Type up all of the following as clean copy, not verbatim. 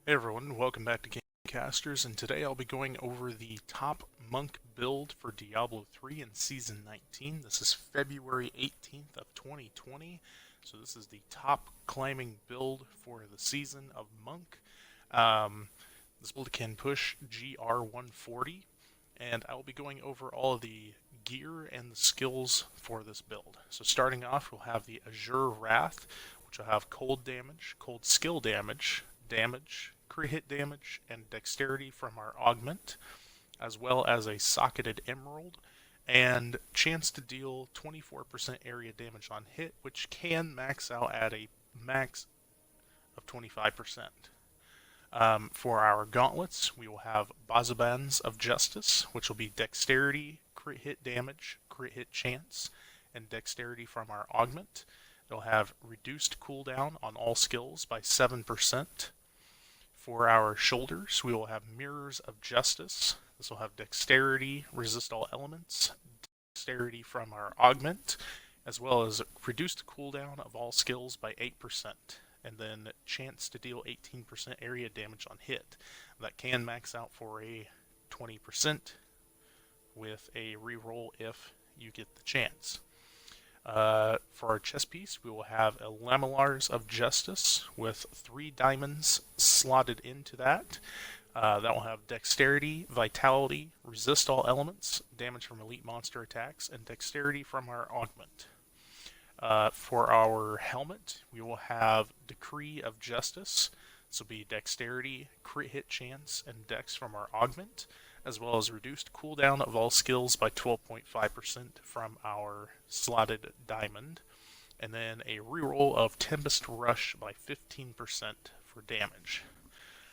Hey everyone, welcome back to Gamecasters, and today I'll be going over the top monk build for Diablo 3 in Season 19. This is February 18th of 2020, so this is the top climbing build for the season of monk. Um, this build can push GR 140, and I'll be going over all of the gear and the skills for this build. So starting off, we'll have the Azure Wrath, which will have cold damage, cold skill damage, crit hit damage, and dexterity from our augment, as well as a socketed emerald, and chance to deal 24% area damage on hit, which can max out at a max of 25%. For our gauntlets, we will have Bazabans of Justice, which will be dexterity, crit hit damage, crit hit chance, and dexterity from our augment. It'll have reduced cooldown on all skills by 7%. For our shoulders, we will have Mirrors of Justice. This will have dexterity, resist all elements, dexterity from our augment, as well as reduced cooldown of all skills by 8%, and then chance to deal 18% area damage on hit. That can max out for a 20% with a reroll if you get the chance. For our chest piece, we will have a Lamellars of Justice with 3 diamonds slotted into that. That will have Dexterity, Vitality, Resist all elements, damage from elite monster attacks, and Dexterity from our augment. For our helmet, we will have Decree of Justice. This will be Dexterity, Crit Hit Chance, and Dex from our augment, as well as reduced cooldown of all skills by 12.5% from our slotted diamond, and then a reroll of Tempest Rush by 15% for damage.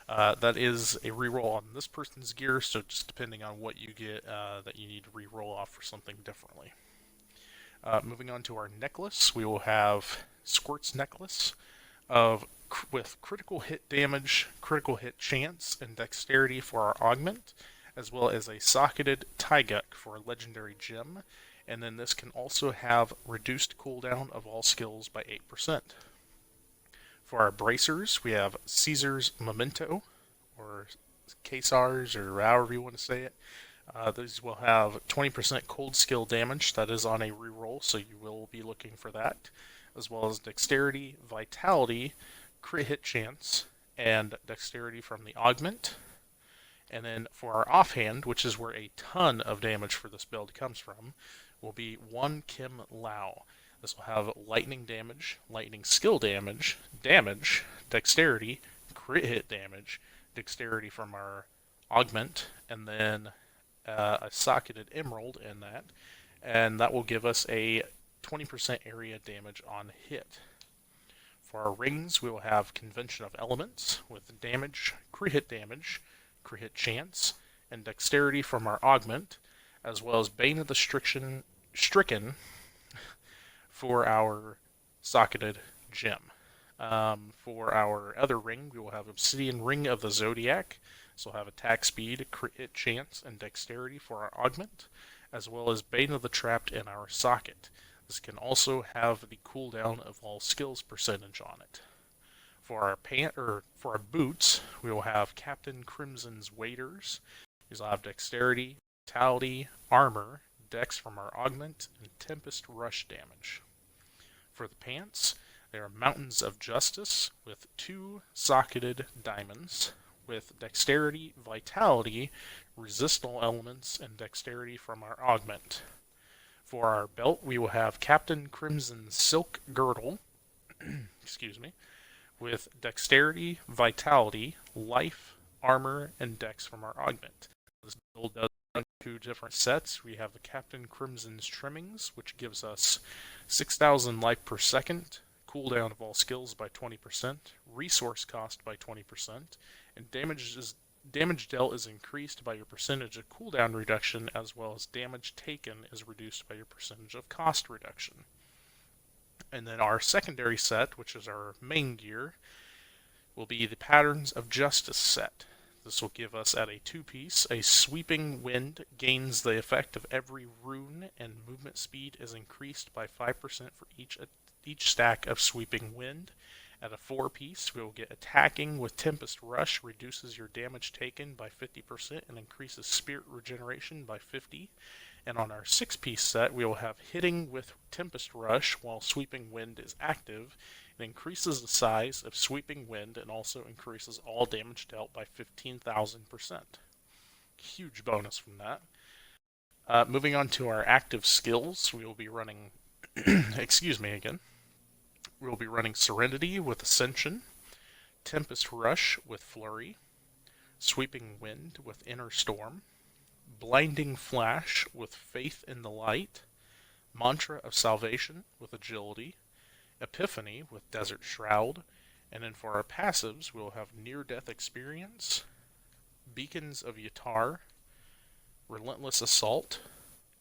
That is a reroll on this person's gear, so just depending on what you get, that you need to reroll off for something differently. Moving on to our necklace, we will have Squirt's Necklace with critical hit damage, critical hit chance, and dexterity for our augment, as well as a socketed Tyguk for a legendary gem, and then this can also have reduced cooldown of all skills by 8%. For our bracers, we have Caesar's Memento, or Caesars, or however you want to say it. These will have 20% cold skill damage. That is on a reroll, so you will be looking for that, as well as dexterity, vitality, crit hit chance, and dexterity from the augment. And then for our offhand, which is where a ton of damage for this build comes from, will be 1 Kim Lao. This will have lightning damage, lightning skill damage, dexterity, crit hit damage, dexterity from our augment, and then a socketed emerald in that. And that will give us a 20% area damage on hit. For our rings, we will have Convention of Elements with damage, crit hit chance, and dexterity from our augment, as well as Bane of the Stricken for our socketed gem. For our other ring, we will have Obsidian Ring of the Zodiac. This will have attack speed, crit hit chance, and dexterity for our augment, as well as Bane of the Trapped in our socket. This can also have the cooldown of all skills percentage on it. For our boots, we will have Captain Crimson's Waders. These will have dexterity, vitality, armor, dex from our augment, and tempest rush damage. For the pants, they are Mountains of Justice with 2 socketed diamonds, with dexterity, vitality, resist all elements, and dexterity from our augment. For our belt, we will have Captain Crimson's Silk Girdle, excuse me, with dexterity, vitality, life, armor, and dex from our augment. This build does run 2 different sets. We have the Captain Crimson's Trimmings, which gives us 6,000 life per second, cooldown of all skills by 20%, resource cost by 20%, and damage dealt is increased by your percentage of cooldown reduction, as well as damage taken is reduced by your percentage of cost reduction. And then our secondary set, which is our main gear, will be the Patterns of Justice set. This will give us at a 2-piece, a Sweeping Wind gains the effect of every rune, and movement speed is increased by 5% for each stack of Sweeping Wind, At a 4-piece, we will get Attacking with Tempest Rush, reduces your damage taken by 50% and increases Spirit Regeneration by 50. And on our 6-piece set, we will have Hitting with Tempest Rush while Sweeping Wind is active. It increases the size of Sweeping Wind and also increases all damage dealt by 15,000%. Huge bonus from that. Moving on to our active skills, we will be running, excuse me again, we will be running Serenity with Ascension, Tempest Rush with Flurry, Sweeping Wind with Inner Storm, Blinding Flash with Faith in the Light, Mantra of Salvation with Agility, Epiphany with Desert Shroud, and then for our passives, we'll have Near-Death Experience, Beacons of Yatar, Relentless Assault,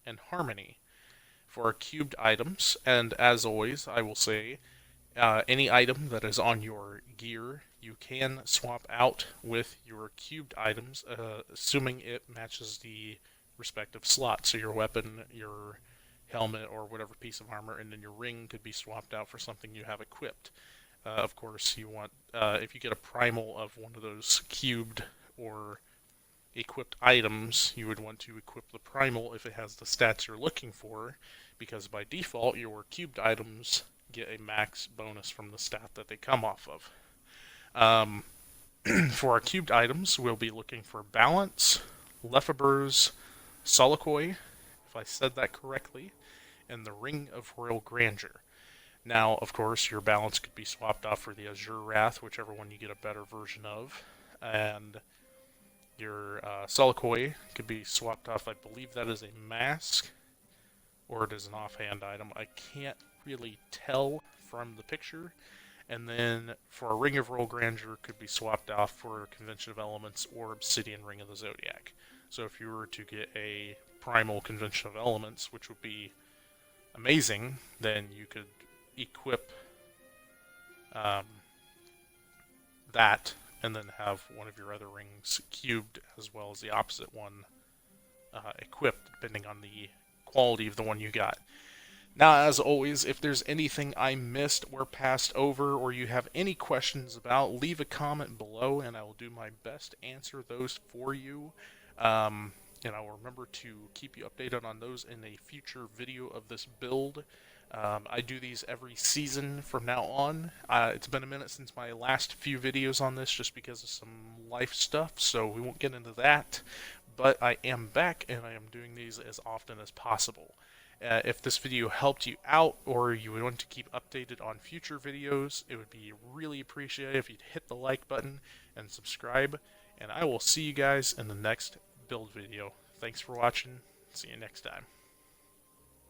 and Harmony. For our cubed items, and as always, I will say, any item that is on your gear, you can swap out with your cubed items, assuming it matches the respective slot. So your weapon, your helmet, or whatever piece of armor, and then your ring could be swapped out for something you have equipped. Of course, you want, if you get a primal of one of those cubed or equipped items, you would want to equip the primal if it has the stats you're looking for, because by default your cubed items get a max bonus from the stat that they come off of. For our cubed items, we'll be looking for Balance, Lefebvre's Soliloquy, if I said that correctly, and the Ring of Royal Grandeur. Now, of course, your Balance could be swapped off for the Azure Wrath, whichever one you get a better version of, and your Soliloquy could be swapped off. I believe that is a mask, or it is an offhand item. I can't really tell from the picture. And then for a Ring of Royal Grandeur could be swapped off for Convention of Elements or Obsidian Ring of the Zodiac. So if you were to get a primal Convention of Elements, which would be amazing, then you could equip that and then have one of your other rings cubed as well as the opposite one equipped, depending on the quality of the one you got. Now, as always, if there's anything I missed or passed over, or you have any questions about, leave a comment below, and I will do my best to answer those for you. And I will remember to keep you updated on those in a future video of this build. I do these every season from now on. It's been a minute since my last few videos on this, just because of some life stuff, so we won't get into that. But I am back, and I am doing these as often as possible. If this video helped you out, or you would want to keep updated on future videos, it would be really appreciated if you'd hit the like button and subscribe. And I will see you guys in the next build video. Thanks for watching. See you next time.